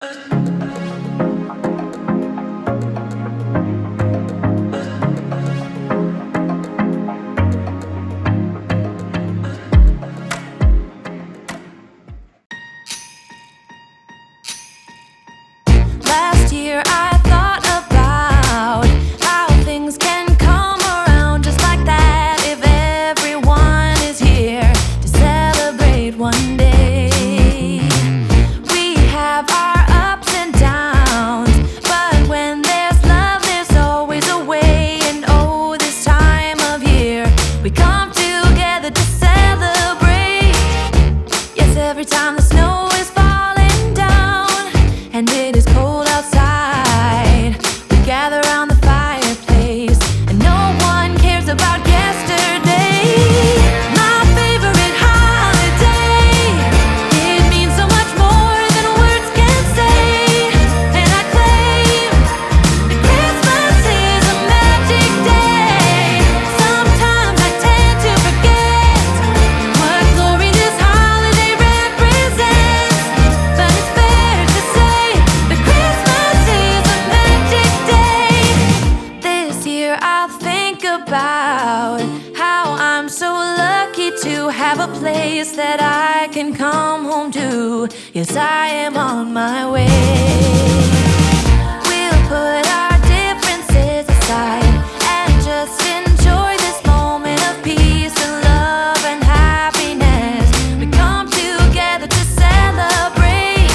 Last year I thought about how things can come around just like that if everyone is here to celebrate one day. We have our ups and downs, but when there's love there's always a way. And oh, this time of year we come together to celebrate. Yes, every time the snow is falling down and it is cold outside, we gather around the fireplace and no one cares about yesterday. My favorite holiday, it means so much more than words can say. And I claim that Christmas is a magic day. Sometimes I tend to forget what glory this holiday represents, but it's fair to say that Christmas is a magic day. This year I'll think about how I'm so lucky to have a place that I can come home to. Yes, I am on my way. We'll put our differences aside and just enjoy this moment of peace and love and happiness. We come together to celebrate.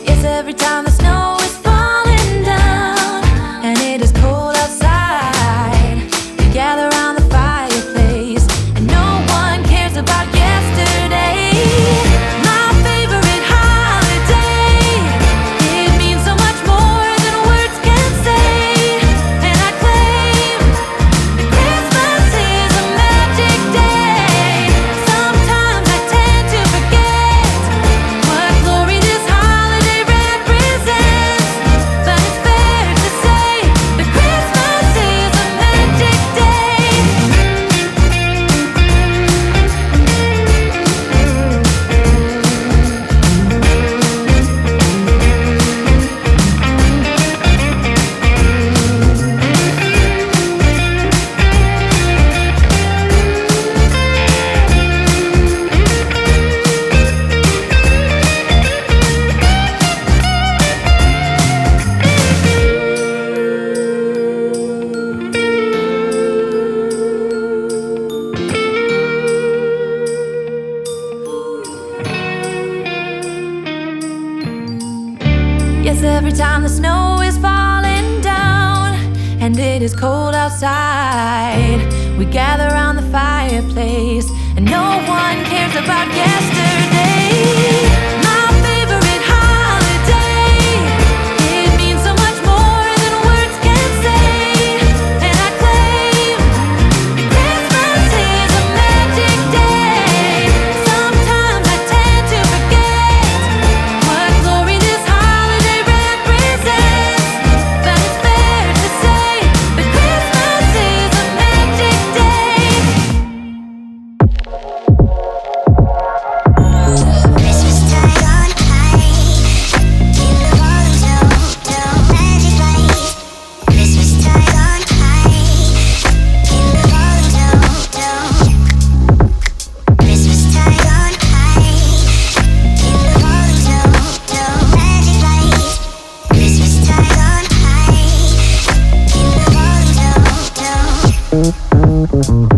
Yes, every time the snow is falling down and it is cold outside, we gather around the fireplace and no one cares about yesterday. My favorite holiday, it means so much more than words can say. And I claim that Christmas is a magic day. Sometimes I tend to forget what glory this holiday represents, but it's fair to say that Christmas is a magic day. Yes, every time the snow is falling down and it is cold outside, we gather around the fireplace and no one cares about yesterday. My favorite holiday, it means so much more than words can say. And I claim that Christmas is a magic day. Sometimes I tend to forget what glory this holiday represents, but it's fair to say that Christmas is a magic day. Christmas time on high, in the falling snow, magic light. Christmas time on high, in the falling snow. Christmas time on high, in the falling snow, magic light. Christmas time on high, in the falling snow.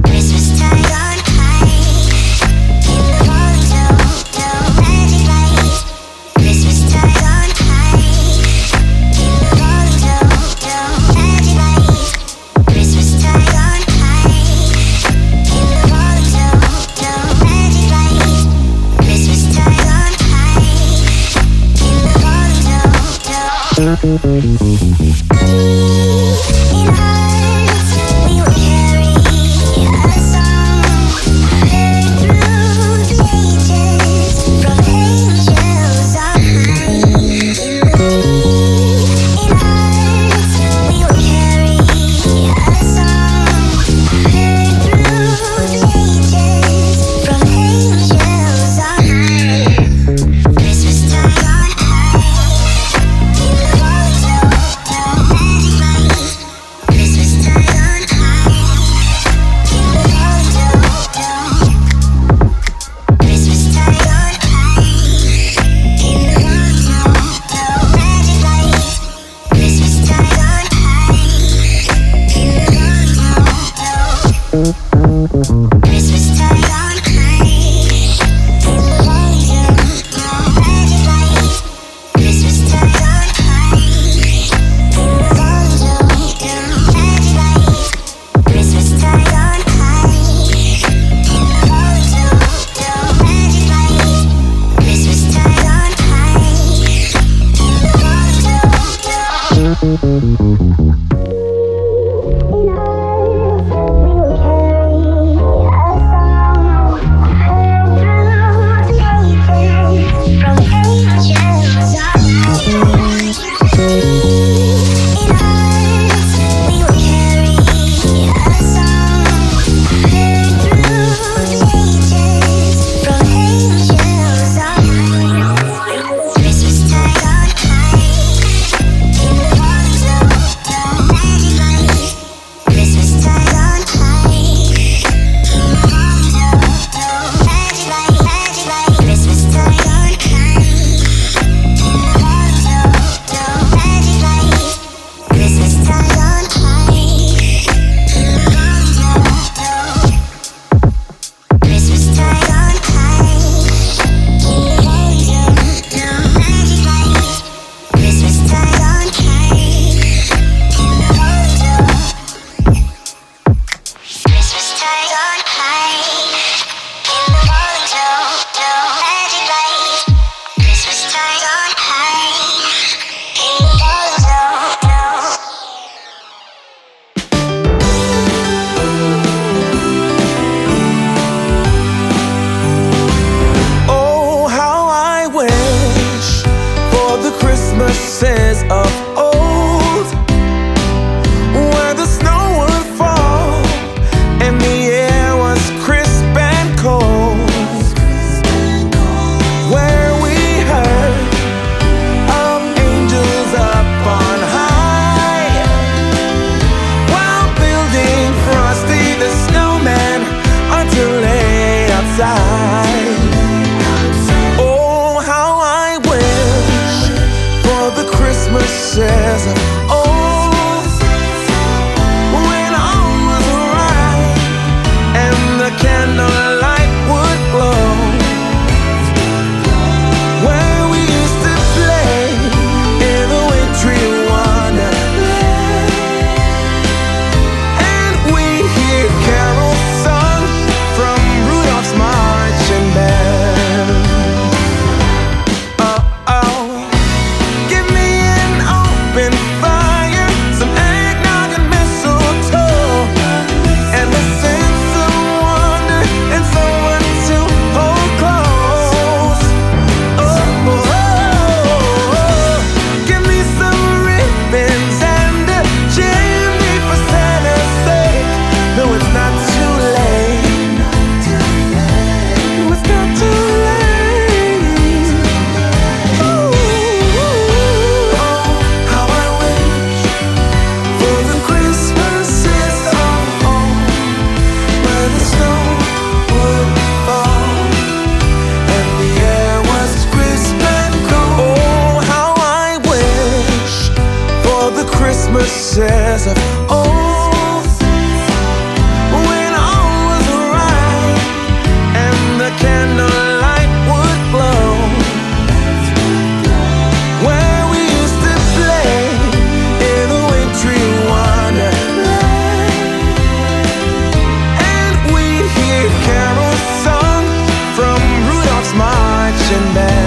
Christmas time on high, in the falling snow, magic light. Christmas time on high, in the falling snow, magic light. Christmas time on high, in the falling snow, magic light. Christmas time on high, in the falling snow. In our hearts we will carry a song heard through the ages from angels on high. In our hearts we will carry a song heard through the ages from angels on high. Christmas time on high. Christmases of old, where the snow would fall and the air was crisp and cold, where we heard of angels up on high while building Frosty the Snowman until late outside. Oh, how I wish for the Christmases of old, when all was right and the candlelight would glow, where we used to play in the wintry wonderland, and we hear carols sung from Rudolph's marching band. Give me an open fire, some eggnog and mistletoe, and a sense of wonder and someone to hold close. Oh, oh, oh. Give me some ribbons and a chimney for Santa's sake. No, it's not too late. No, it's not too late. Ooh, how I wish for the Christmases of old, where the snow would fall and the air was crisp and cold. Oh, how I wish for the Christmases of old, when all was right and the candlelight would glow, where we used to play in a wintry wonderland, and we hear carols sung from Rudolph's marching band.